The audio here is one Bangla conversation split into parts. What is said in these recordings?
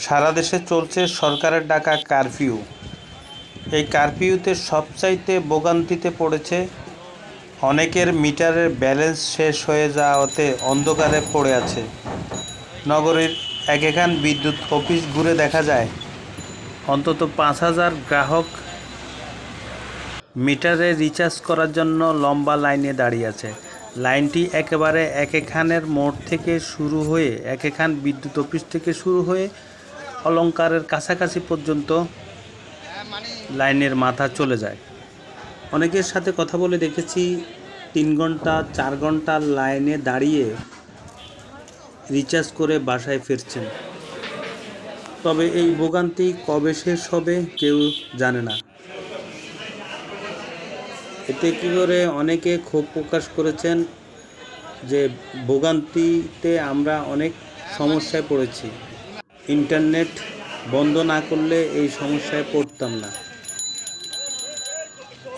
সারা দেশে চলছে সরকারের ডাকা কারফিউ। এই কারফিউতে সবচাইতে ভোগান্তিতে পড়েছে অনেকের মিটারের ব্যালেন্স শেষ হয়ে যাওয়াতে অন্ধকারে পড়ে আছে। নগরীর একেখান বিদ্যুৎ অফিস ঘুরে দেখা যায় অন্তত 5,000 গ্রাহক মিটারে রিচার্জ করার জন্য লম্বা লাইনে দাঁড়িয়ে আছে। লাইনটি একেবারে একেখানের মোড় থেকে শুরু হয়ে একেখান বিদ্যুৎ অফিস থেকে শুরু হয়ে অলংকারের কাছাকাছি পর্যন্ত লাইনের মাথা চলে যায়। অনেকের সাথে কথা বলে দেখেছি 3 ঘন্টা 4 ঘন্টা লাইনে দাঁড়িয়ে রিচার্জ করে বাসায় ফিরছেন। তবে এই ভোগান্তি কবে শেষ হবে কেউ জানে না। এতে কী করে অনেকে ক্ষোভ প্রকাশ করেছেন যে ভোগান্তিতে আমরা অনেক সমস্যায় পড়েছি, ইন্টারনেট বন্ধ না করলে এই সমস্যায় পড়তাম না।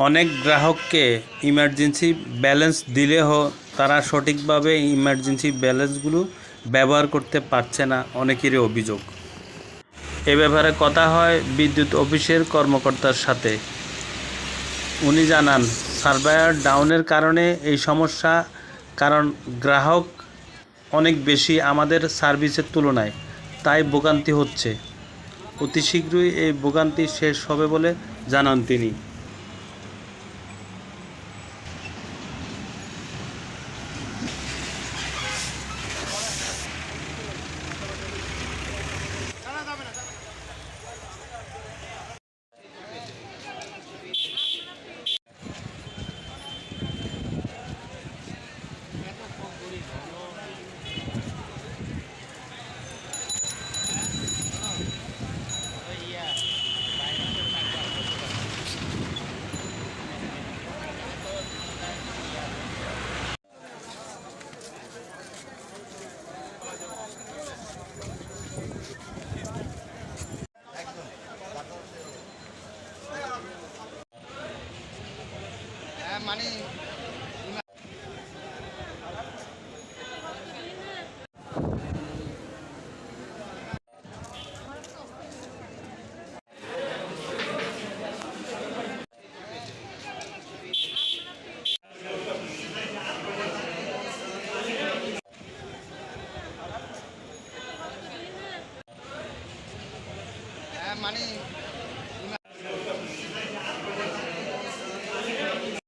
অনেক গ্রাহককে ইমার্জেন্সি ব্যালেন্স দিলেও তারা সঠিকভাবে ইমার্জেন্সি ব্যালেন্সগুলো ব্যবহার করতে পারছে না, অনেকেরই অভিযোগ। এ ব্যাপারে কথা হয় বিদ্যুৎ অফিসের কর্মকর্তার সাথে। উনি জানান সার্ভার ডাউনের কারণে এই সমস্যা, কারণ গ্রাহক অনেক বেশি আমাদের সার্ভিসের তুলনায়, তাই ভোগান্তি হচ্ছে। অতি শীঘ্রই এই ভোগান্তি শেষ হবে বলে জানান তিনি।